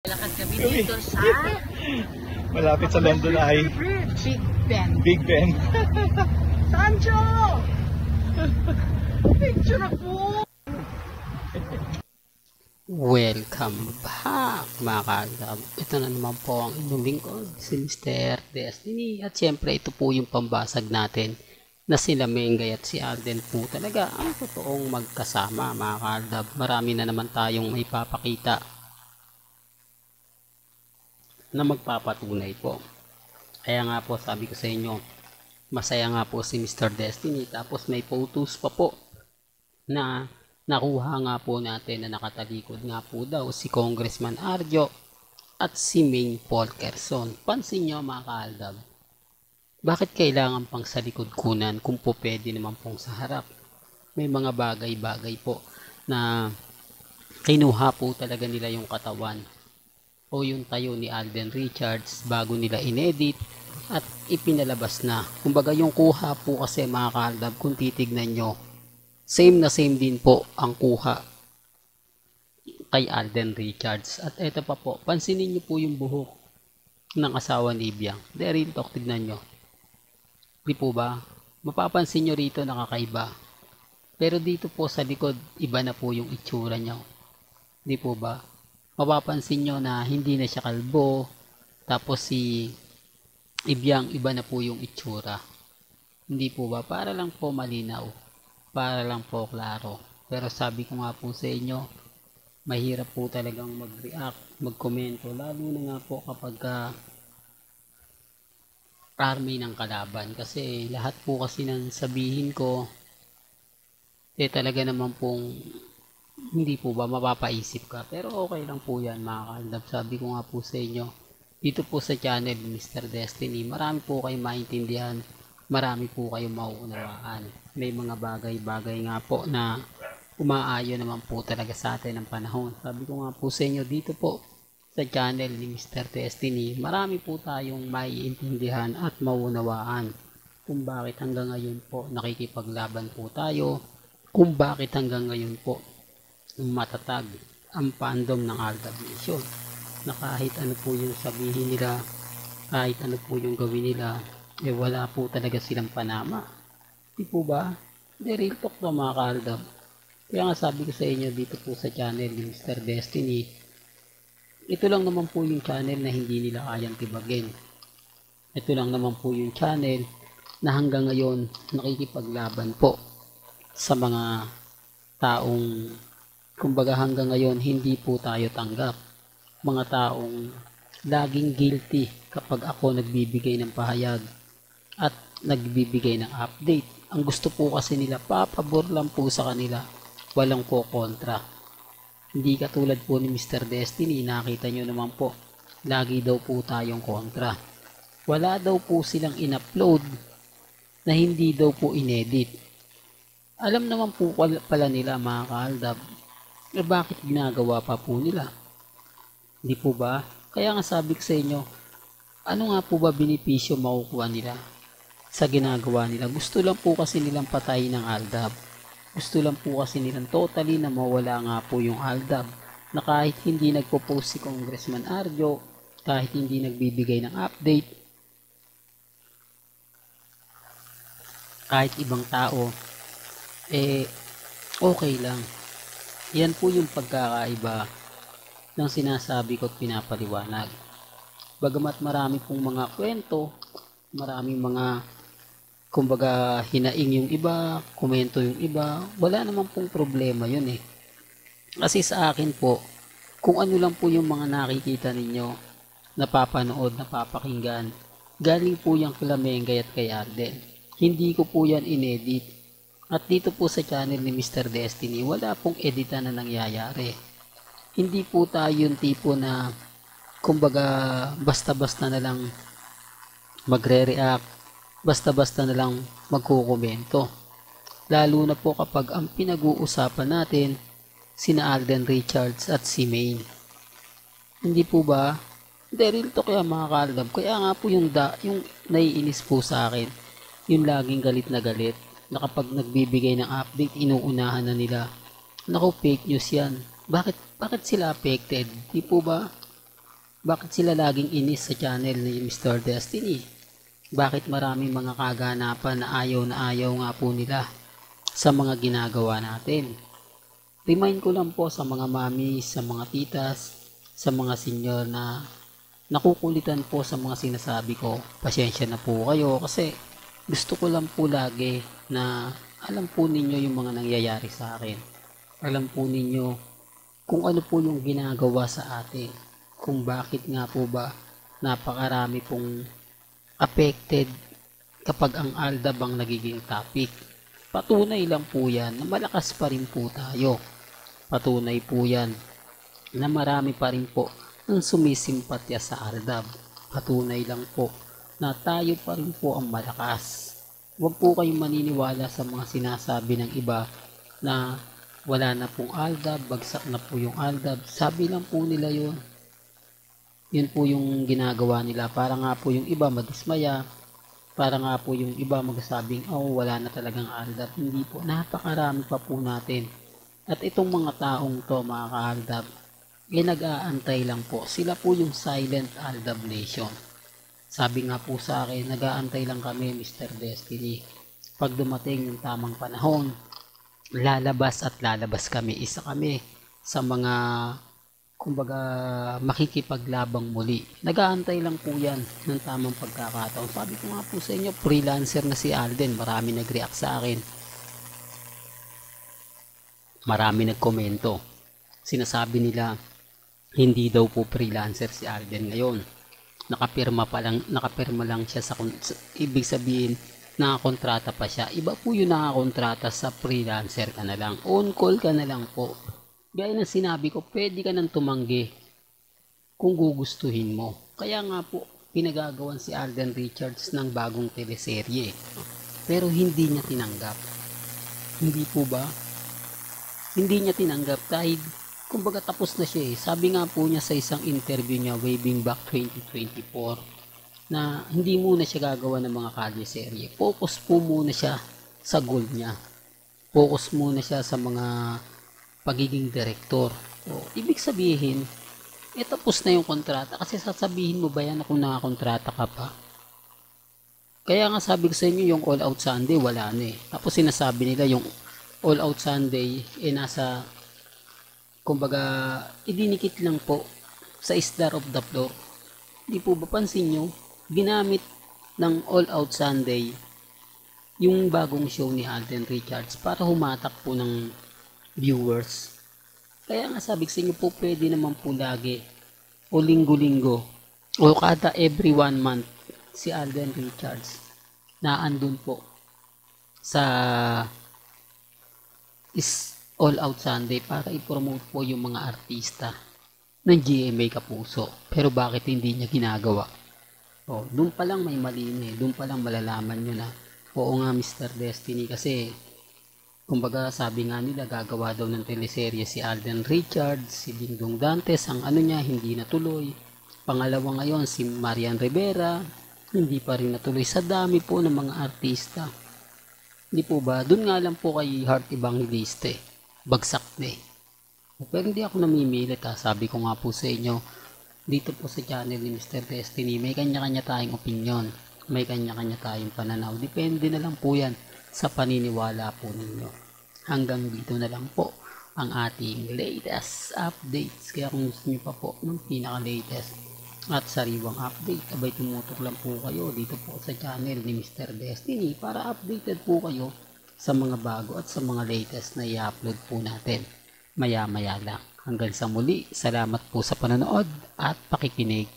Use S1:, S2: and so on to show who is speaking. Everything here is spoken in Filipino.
S1: Lakad kami dito sa
S2: Malapit sa London Eye.
S1: Big Ben.
S2: Big Ben.
S1: Sancho! Picture ako!
S3: Welcome back mga kaagam. Ito na naman po ang inyong lingkod, si Mr. Destiny. At syempre ito po yung pambasag natin na sila Mengay at si Alden po talaga ang totoong magkasama mga kaagam. Marami na naman tayong may papakita na magpapatunay po. Kaya nga po sabi ko sa inyo, masaya nga po si Mr. Destiny. Tapos may photos pa po na nakuha nga po natin na nakatalikod nga po daw si Congressman Arjo at si Ming Polkerson. Pansin nyo mga kaaldab, bakit kailangan pang sa likod kunan kung po pwede naman pong sa harap? May mga bagay-bagay po na kinuha po talaga nila yung katawan o yung tayo ni Alden Richards bago nila inedit at ipinalabas na. Kumbaga yung kuha po kasi mga kaaldab, kung titignan nyo, same na same din po ang kuha kay Alden Richards. At eto pa po, pansinin nyo po yung buhok ng asawa ni Biang. Derin talk, tignan nyo. Di po ba? Mapapansin nyo rito nakakaiba. Pero dito po sa likod, iba na po yung itsura nyo. Di po ba? Mapapansin nyo na hindi na siya kalbo. Tapos si Ibiang, iba na po yung itsura. Hindi po ba? Para lang po malinaw. Para lang po klaro. Pero sabi ko nga po sa inyo, mahirap po talagang mag-react, mag-komento. Lalo na nga po kapag army ng kalaban. Kasi lahat po kasi ng sabihin ko, talaga naman pong hindi po ba mapapaisip ka. Pero okay lang po yan mga kaaldab. Sabi ko nga po sa inyo, dito po sa channel Mr. Destiny, marami po kayong maintindihan, marami po kayong mauunawaan. May mga bagay-bagay nga po na umaayon naman po talaga sa atin ng panahon. Sabi ko nga po sa inyo, dito po sa channel ni Mr. Destiny, marami po tayong maiintindihan at mauunawaan kung bakit hanggang ngayon po nakikipaglaban po tayo, kung bakit hanggang ngayon po matatag ang fandom ng Aldab Nation, na kahit ano po yung sabihin nila, kahit ano po yung gawin nila, wala po talaga silang panama. Di po ba? Hindi, real talk na mga kaaldab. Kaya nga sabi ko sa inyo dito po sa channel ni Mr. Destiny, ito lang naman po yung channel na hindi nila kayang tibagin. Ito lang naman po yung channel na hanggang ngayon nakikipaglaban po sa mga taong, kumbaga hanggang ngayon hindi po tayo tanggap. Mga taong laging guilty kapag ako nagbibigay ng pahayag at nagbibigay ng update. Ang gusto po kasi nila, papabor lang po sa kanila, walang po kontra. Hindi katulad po ni Mr. Destiny, nakita nyo naman po, lagi daw po tayong kontra. Wala daw po silang in-upload na hindi daw po inedit. Alam naman po pala nila mga kaaldab, bakit ginagawa pa po nila? Hindi po ba? Kaya nga sabi ko sa inyo, ano nga po ba benepisyo makukuha nila sa ginagawa nila? Gusto lang po kasi nilang patayin ng Aldab. Gusto lang po kasi nilang totally na mawala nga po yung Aldab. Na kahit hindi nagpo-post si Congressman Arjo, kahit hindi nagbibigay ng update, kahit ibang tao, okay lang. Yan po yung pagkakaiba ng sinasabi ko at pinapaliwanag. Bagamat marami pong mga kwento, maraming mga kumbaga hinaing yung iba, komento yung iba, wala naman pong problema yun eh. Kasi sa akin po, kung ano lang po yung mga nakikita ninyo, napapanood, napapakinggan, galing po yung kila Mengay at kay Arden. Hindi ko po yan inedit. At dito po sa channel ni Mr. Destiny, wala pong editan na nangyayari. Hindi po tayo yung tipo na kumbaga basta-basta na lang magre-react, basta-basta na lang magkukomento. Lalo na po kapag ang pinag-uusapan natin sina Alden Richards at si Maine. Hindi po ba? Hindi, real talk kaya mga kaaldab. Kaya nga po yung naiinis po sa akin, yung laging galit na galit, na kapag nagbibigay ng update, inuunahan na nila. Naku, fake news yan. Bakit sila affected? Di po ba? Bakit sila laging inis sa channel ni Mr. Destiny? Bakit maraming mga kaganapan na ayaw nga po nila sa mga ginagawa natin? Remind ko lang po sa mga mami, sa mga titas, sa mga senior na nakukulitan po sa mga sinasabi ko. Pasensya na po kayo kasi gusto ko lang po lagi na alam po ninyo yung mga nangyayari sa akin. Alam po ninyo kung ano po yung ginagawa sa atin. Kung bakit nga po ba napakarami pong affected kapag ang ALDAB ang nagiging topic. Patunay lang po yan na malakas pa rin po tayo. Patunay po yan na marami pa rin po ang sumisimpatya sa ALDAB. Patunay lang po na tayo pa rin po ang malakas. Huwag po kayong maniniwala sa mga sinasabi ng iba na wala na pong ALDAB, bagsak na po yung ALDAB. Sabi lang po nila yun. Yun po yung ginagawa nila. Para nga po yung iba madismaya. Para nga po yung iba magsasabing, oh, wala na talagang ALDAB. Hindi po. Napakarami pa po natin. At itong mga taong to, mga ka-ALDAB, nag-aantay lang po. Sila po yung silent ALDAB nation. Sabi nga po sa akin, nag-aantay lang kami, Mr. Destiny. Pag dumating yung tamang panahon, lalabas at lalabas kami. Isa kami sa mga kumbaga makikipaglabang muli. Nag-aantay lang po yan ng tamang pagkakataon. Sabi ko nga po sa inyo, freelancer na si Alden. Marami nag-react sa akin. Marami nagkomento. Sinasabi nila, hindi daw po freelancer si Alden ngayon. Nakapirma lang siya sa ibig sabihin, nakakontrata pa siya. Iba po yung nakakontrata sa freelancer ka na lang. On call ka na lang po. Gaya ng sinabi ko, pwede ka nang tumanggi kung gugustuhin mo. Kaya nga po, pinagagawan si Alden Richards ng bagong teleserye. Pero hindi niya tinanggap. Hindi po ba? Hindi niya tinanggap dahil kumbaga tapos na siya eh. Sabi nga po niya sa isang interview niya way back 2024 na hindi muna siya gagawa ng mga kalye-serye. Focus po muna siya sa goal niya. Focus muna siya sa mga pagiging direktor. O, ibig sabihin, tapos na yung kontrata. Kasi sasabihin mo ba yan kung nakakontrata ka pa? Kaya nga sabi ko sa inyo, yung All Out Sunday, wala na eh. Tapos sinasabi nila yung All Out Sunday, nasa, kumbaga, idinikit lang po sa Star of the Floor. Hindi po ba pansin nyo, ginamit ng All Out Sunday yung bagong show ni Alden Richards para humatak po ng viewers. Kaya nga sabi ko sa inyo po, pwede naman po lagi o linggo-linggo o kada every 1 month si Alden Richards na andun po sa All Out Sunday para i-promote po yung mga artista ng GMA Kapuso. Pero bakit hindi niya ginagawa? O, doon pa lang may mali na eh. Doon pa lang malalaman nyo na oo nga Mr. Destiny kasi kumbaga sabi nga nila gagawa daw ng teleserye si Alden Richards, si Dingdong Dantes, ang ano niya hindi natuloy. Pangalawa ngayon si Marian Rivera, hindi pa rin natuloy. Sa dami po ng mga artista. Hindi po ba? Doon nga lang po kay Heart Evangelista bagsak na eh. Pero hindi ako namimilit ha. Sabi ko nga po sa inyo, dito po sa channel ni Mr. Destiny, may kanya-kanya tayong opinion. May kanya-kanya tayong pananaw. Depende na lang po yan sa paniniwala po ninyo. Hanggang dito na lang po ang ating latest updates. Kaya kung gusto nyo pa po ng pinaka-latest at sariwang update, abay tumutok lang po kayo dito po sa channel ni Mr. Destiny para updated po kayo sa mga bago at sa mga latest na i-upload po natin maya-maya lang. Hanggang sa muli, salamat po sa panonood at pakikinig.